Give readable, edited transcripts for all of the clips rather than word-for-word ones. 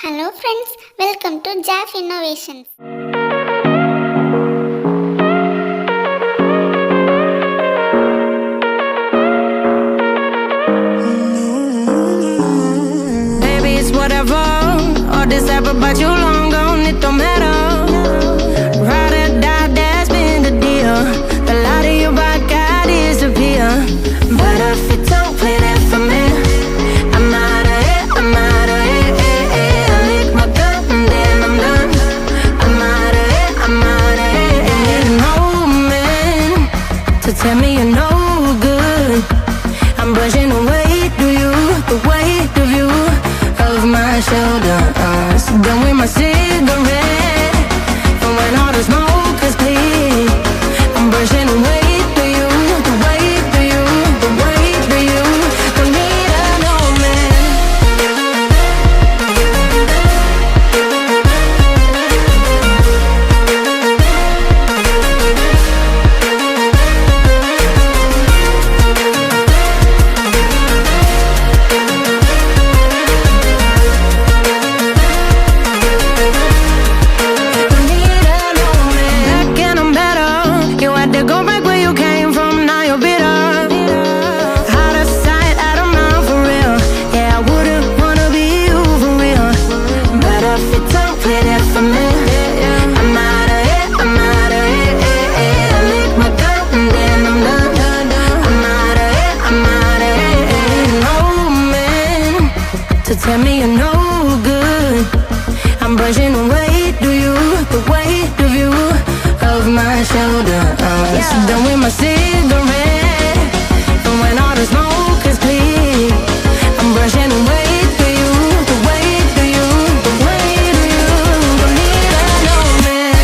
Hello friends, welcome to JAF Innovations. Baby, it's whatever. All this ever about you long gone, it don't matter. Ride or die, that's been the deal. The light of your back, I disappear. But if you don't play that for me, I'm out of it, I'm out of it. I lick my gun and then I'm done. I'm out of it, I'm out of it. And no man to tell me you're no good. I'm brushing away, the weight of you, of my shoulders. Done with my cigarette, and when all the smoke is clear, I'm brushing away you, the weight of you, the weight of you. Don't need a no man. Tell me you're no good. I'm brushing away, the weight of you, of my shoulders. Done with my cigarette, and when all the smoke is clear, I'm brushing away you, the weight of you, the weight of you. Don't need a no man.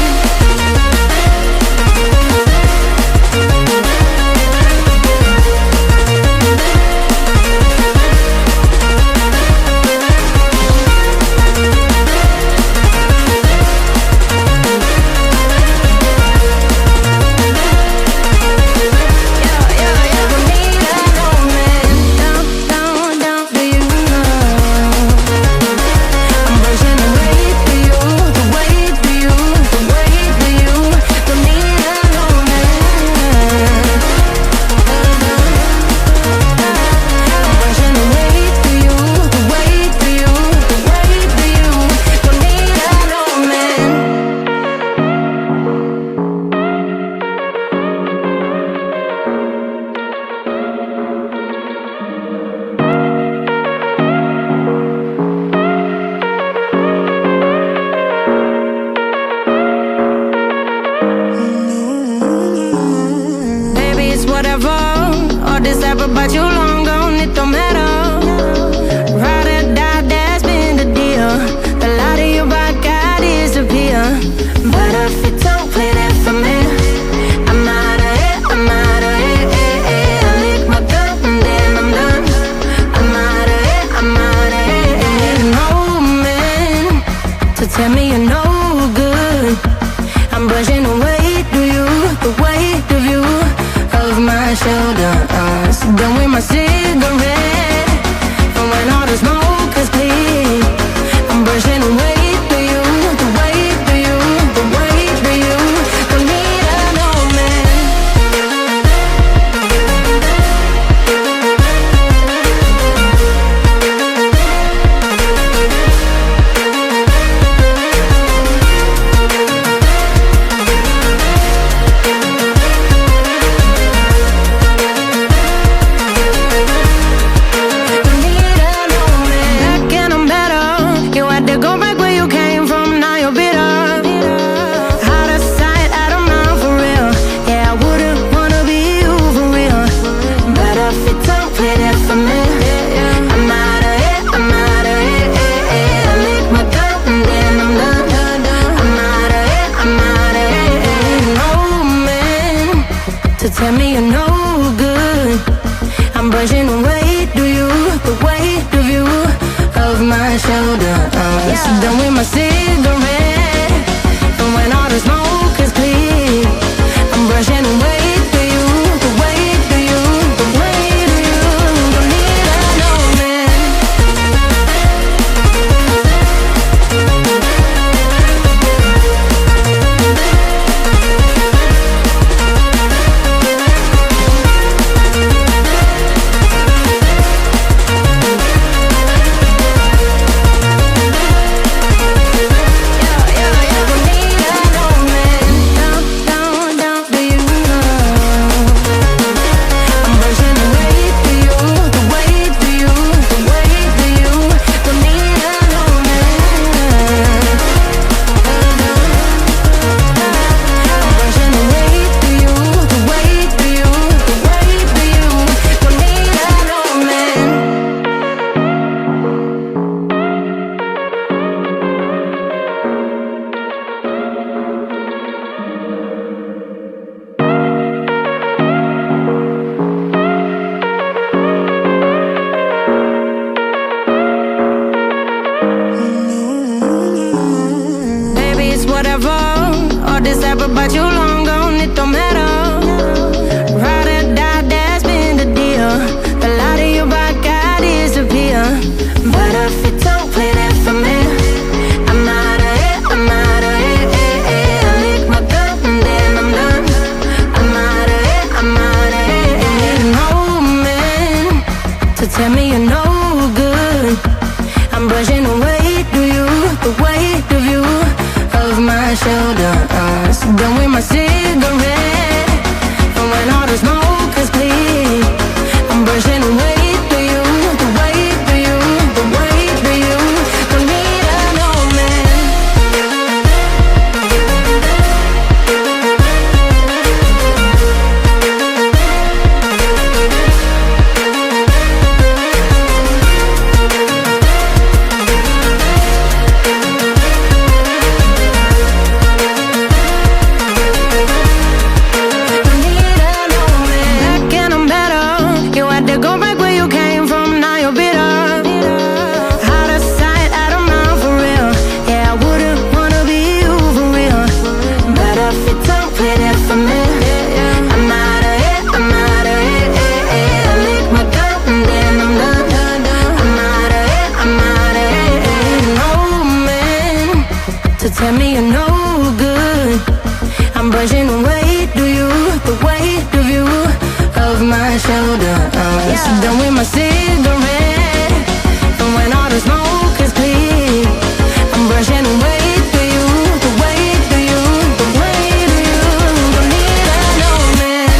All this ever about you long gone, it don't matter. Ride or die, that's been the deal. The light of your back, I disappear. But if you don't play that for me, I'm out of it, I'm out of it. I lick my gun and then I'm done. I'm out of it, I'm out of it. And no man to tell me you're no good. I'm brushing away the weight of you, of my shoulders. Done with my cigarette, and when all the smoke is clear, I'm brushing away you, the weight of you, the weight of you. Don't need a no man. Tell me you're no good. I'm brushing away the weight of you, of my shoulders. Done with my cigarette, and when all the smoke is clear, I'm brushing away you, the weight of you, the weight of you. Don't need a no man. whatever. All this app about you long gone, it don't matter. Ride or die, that's been the deal. The light of your by God disappear. But if you don't play that for me, I'm out of it, I'm out of it. I lick my gun and then I'm done. I'm out of it, I'm out of it. No man to tell me you're no good. I'm brushing away the weight of you, of my shoulders. Done with my cigarette, and when all the smoke is clear, I'm brushing away the weight of you, the weight of you. Don't need a no man. Tell me you're no good. I'm brushing away the weight of you, of my shoulders. Done with my cigarette, and when all the smoke is clear, I'm brushing away the weight of you, the weight of you. Don't need a no man.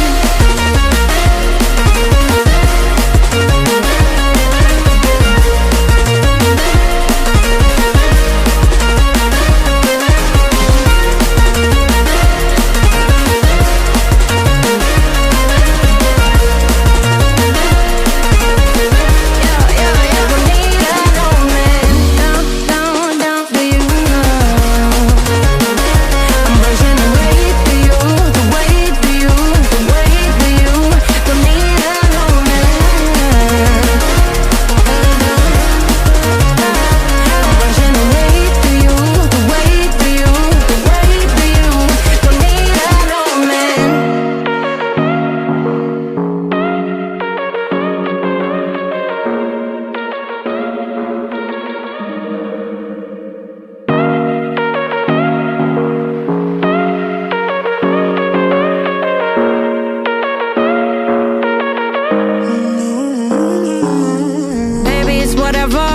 Whatever,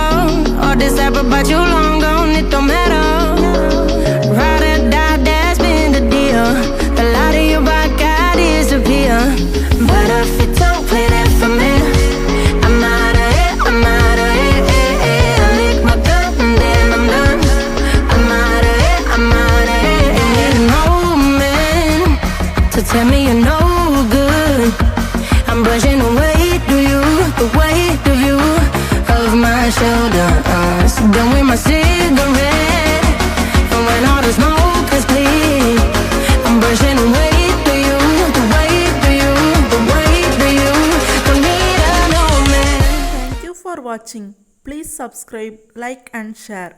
all this app about you long gone, it don't matter. Ride or die, that's been the deal. The light of your by God disappear. But if you don't play that for me, I'm out of it, I'm out of it. I lick my gun and then I'm done. I'm out of it, I'm out of it. No man to tell me you're no good. I'm brushing away the weight of you, of my shoulders. Done with my cigarette, and when all the smoke is clear, I'm brushing away the weight of you, the weight of you. Don't need a no man. Thank you for watching. Please subscribe, like and share.